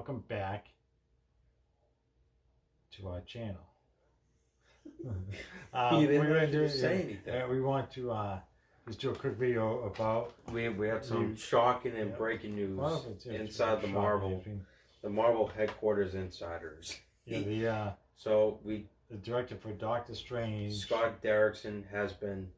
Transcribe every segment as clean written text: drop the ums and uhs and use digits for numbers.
welcome back to our channel. You didn't have to say anything. We want to just do a quick video about. We have some shocking and breaking news inside the Marvel headquarters insiders. So the director for Doctor Strange, Scott Derrickson, has been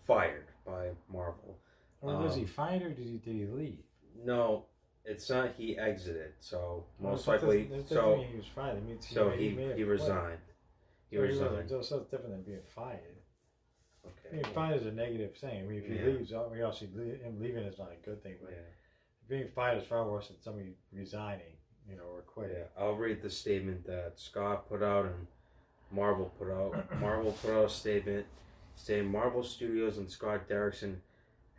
fired by Marvel. Was he fired or did he leave? No, it's not. He exited. So most likely, he was fired. It means he resigned. He resigned. It's different than being fired. Okay. Being fired is a negative thing. I mean, if he leaves, obviously him leaving is not a good thing. But being fired is far worse than somebody resigning, or quitting. Yeah, I'll read the statement that Scott put out and Marvel put out. Marvel put out a statement saying Marvel Studios and Scott Derrickson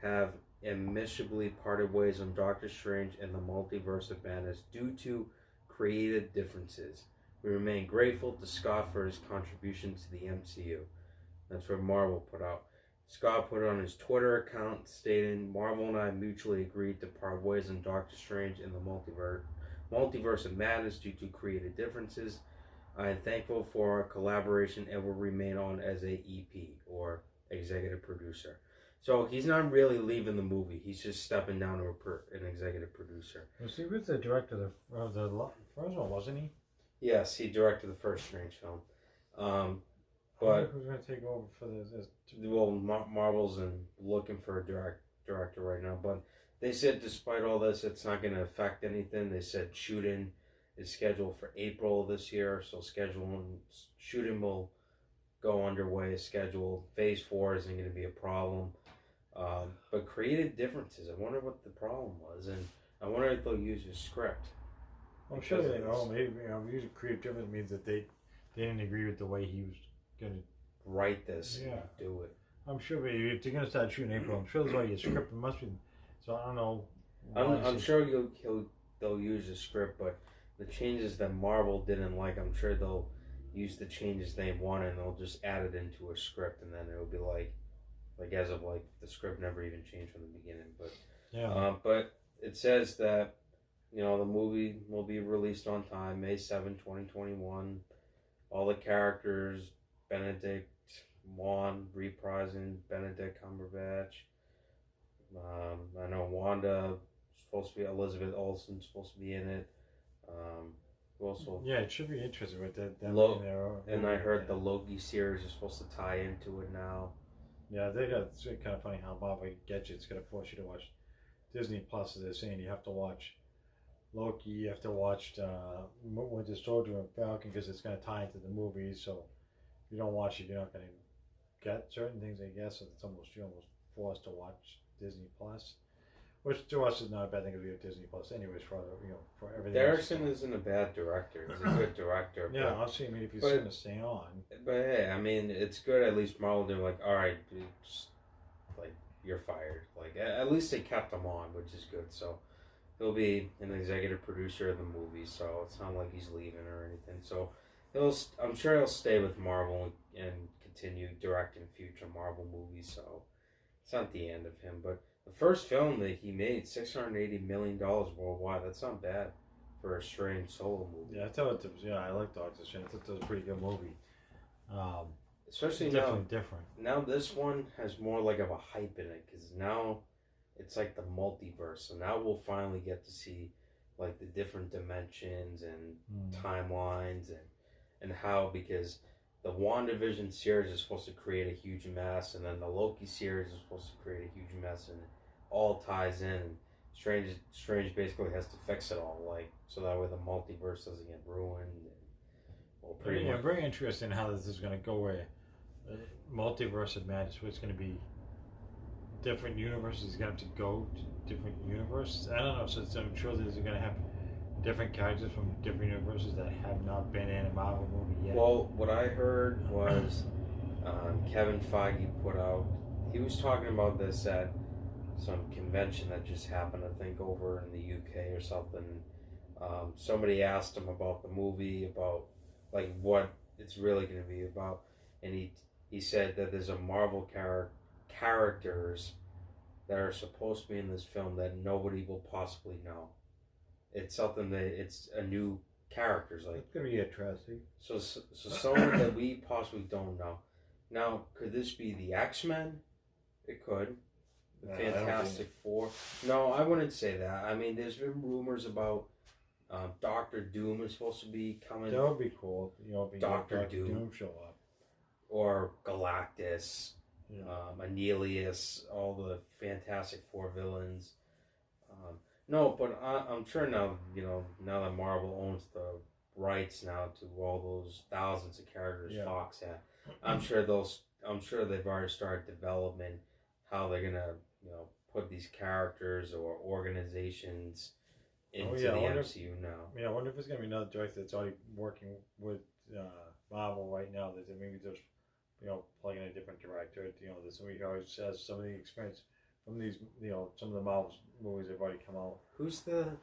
have amicably parted ways on Doctor Strange and the Multiverse of Madness due to creative differences. We remain grateful to Scott for his contribution to the MCU. That's what Marvel put out. Scott put on his Twitter account stating, Marvel and I mutually agreed to part ways on Doctor Strange and the Multiverse of Madness due to creative differences. I am thankful for our collaboration and will remain on as a EP, or executive producer. So he's not really leaving the movie. He's just stepping down to an executive producer. Was he was the director of the first one, wasn't he? Yes, he directed the first Strange film. But who's going to take over for this? Well, Marvel's looking for a director right now. But they said despite all this, it's not going to affect anything. They said shooting is scheduled for April this year. So shooting will go underway, scheduled. Phase 4 isn't going to be a problem. But creative differences, I wonder what the problem was. And I wonder if they'll use a script. I'm sure they know. Maybe using creative difference means that they didn't agree with the way he was going to write this and do it. I'm sure if they're going to start shooting in April, I'm sure there's already a script. It must be. So I don't know. I'm sure they'll use a script, but the changes that Marvel didn't like, I'm sure they'll use the changes they wanted and they'll just add it into a script, and then it'll be like as of the script never even changed from the beginning. But but it says that the movie will be released on time, May 7, 2021. All the characters, Benedict Wong reprising Benedict Cumberbatch. I know Wanda supposed to be, Elizabeth Olsen supposed to be in it. Also, it should be interesting with that. And I heard the Loki series is supposed to tie into it now. Yeah, it's kind of funny how Marvel gets you. It's going to force you to watch Disney Plus. They're saying you have to watch Loki, you have to watch Winter Soldier and Falcon because it's going to tie into the movies. So if you don't watch it, you're not going to get certain things, I guess. And you're almost forced to watch Disney Plus, which to us is not a bad thing because we have Disney Plus anyways for everything. Derrickson isn't a bad director. He's a good director. Yeah, I'll see. If he's going to stay on. But hey, I mean, it's good. At least Marvel did all right, you're fired. At least they kept him on, which is good. So he'll be an executive producer of the movie. So it's not like he's leaving or anything. So I'm sure he'll stay with Marvel and continue directing future Marvel movies. So it's not the end of him, but the first film that he made, $680 million worldwide. That's not bad for a Strange solo movie. Yeah, I thought it was. Yeah, I like Doctor Strange. I thought it was a pretty good movie. Especially definitely different. Now this one has more of a hype in it because now it's like the multiverse. So now we'll finally get to see the different dimensions and timelines and how, because the WandaVision series is supposed to create a huge mess, and then the Loki series is supposed to create a huge mess, and it all ties in. Strange basically has to fix it all, so that way the multiverse doesn't get ruined. And, very interesting how this is going to go. Where multiverse of madness, where it's going to be different universes. He's going to have to go to different universes. I don't know. So I'm sure there's going to have different characters from different universes that have not been in a Marvel movie yet. Well, what I heard was Kevin Feige put out. He was talking about this at some convention that just happened, I think, over in the UK or something. Somebody asked him about the movie, about what it's really going to be about, and he said that there's a Marvel characters that are supposed to be in this film that nobody will possibly know. it's something that it's a new characters like. It's gonna be interesting. So someone that we possibly don't know. Now, could this be the X-Men? It could. The Fantastic Four. No, I wouldn't say that. I mean, there's been rumors about Doctor Doom is supposed to be coming. That would be cool. You know, Doctor Doom show up. Or Galactus, Annihilus, all the Fantastic Four villains. No, but I'm sure now, now that Marvel owns the rights now to all those thousands of characters Fox had, I'm sure they've already started development how they're gonna put these characters or organizations into the MCU now. Yeah, I wonder if it's gonna be another director that's already working with Marvel right now. That maybe just plugging a different director. This somebody who always has some of the experience from these some of the Marvel movies that have already come out. What's the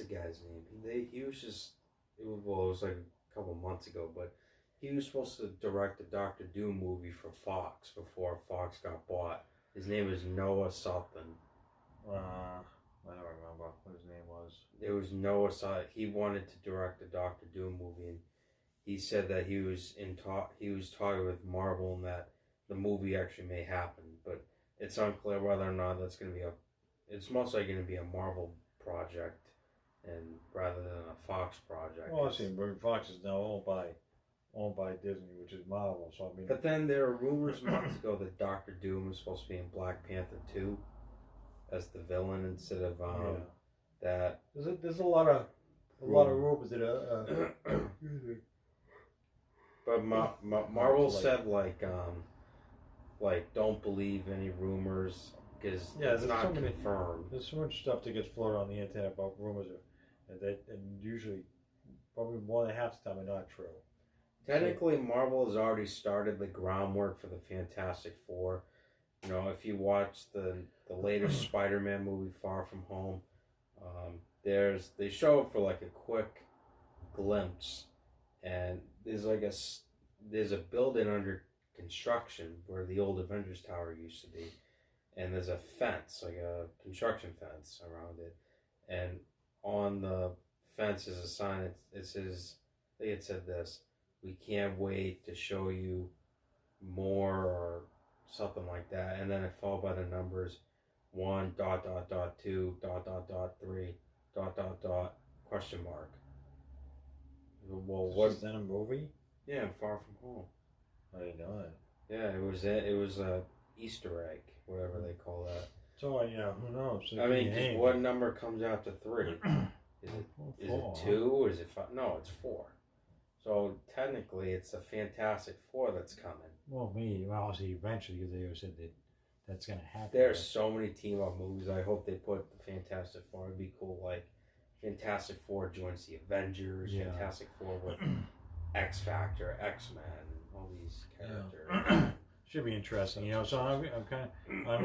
guy's name? He was just it was like a couple months ago, but he was supposed to direct the Doctor Doom movie for Fox before Fox got bought. His name is Noah something. I don't remember what his name was. It was Noah something. He wanted to direct the Doctor Doom movie, and he said that he was talking with Marvel and that the movie actually may happen, but it's unclear whether or not that's going to be it's most likely going to be a Marvel project, and rather than a Fox project. Well, I see, but Fox is now owned by Disney, which is Marvel. So I mean. But then there are rumors months ago that Doctor Doom was supposed to be in Black Panther 2 as the villain instead of that. There's a lot of rumors that But Marvel said like don't believe any rumors because it's not confirmed. There's so much stuff that gets floated on the internet about rumors and usually probably more than half the time are not true. Technically, Marvel has already started the groundwork for the Fantastic Four. If you watch the latest Spider-Man movie, Far From Home, they show it for like a quick glimpse, and there's a building under construction where the old Avengers Tower used to be, and there's a fence, like a construction fence around it, and on the fence is a sign. It says, I think it said this: "We can't wait to show you more," or something like that, and then it followed by the numbers 1 ... 2 ... 3 ... question mark. Well, what is that a movie? Yeah, Far From Home. I didn't know that. Yeah, it was a Easter egg, whatever they call that. So who knows? I mean, what number comes after 3? Is it 2 or is it 5? No, it's 4. So technically, it's the Fantastic Four that's coming. Well, obviously eventually, because they always said that's going to happen. There's so many team-up movies. I hope they put the Fantastic Four. It'd be cool, like Fantastic Four joins the Avengers. Yeah. Fantastic Four with X Factor, X-Men, all these characters. Should be interesting, So I'm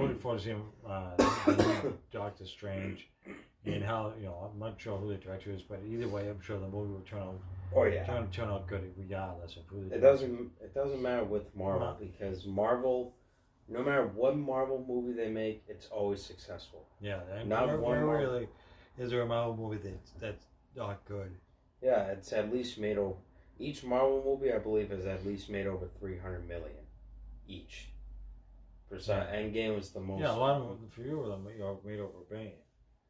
looking forward to seeing the new Doctor Strange and how I'm not sure who the director is, but either way, I'm sure the movie will turn out. Turn out good regardless of who. It doesn't matter with Marvel because Marvel, no matter what Marvel movie they make, it's always successful. Yeah, not one really. Is there a Marvel movie that's not good? Yeah, it's at least made over. Each Marvel movie, I believe, has at least made over $300 million each. Endgame was the most. Yeah, a lot of them, a few of them, made over $1 billion.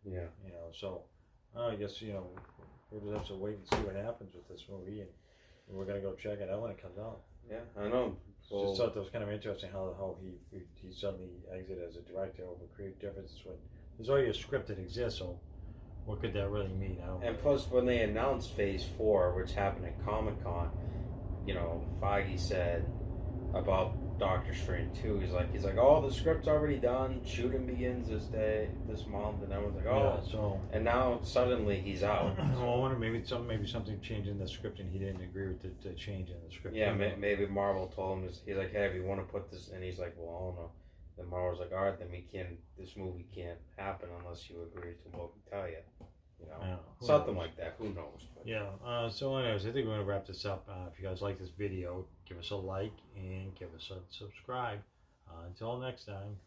Yeah. So I guess we'll just have to wait and see what happens with this movie, and we're gonna go check it out when it comes out. Yeah, I know. Just thought that was kind of interesting how he suddenly exited as a director over creative differences when there's already a script that exists. So what could that really mean? And plus, when they announced Phase 4, which happened at Comic-Con, Feige said about Doctor Strange 2, he's like, oh, the script's already done, shooting begins this month, and everyone's like, oh, and now suddenly he's out. Well, I wonder maybe something changed in the script and he didn't agree with the change in the script. Yeah, maybe Marvel told him, he's like, hey, if you want to put this, and he's like, well, I don't know. Then Marvel's like, all right, then this movie can't happen unless you agree to what we tell you. Something like that. Who knows? But. Yeah. So anyways, I think we're going to wrap this up. If you guys like this video, give us a like and give us a subscribe. Until next time.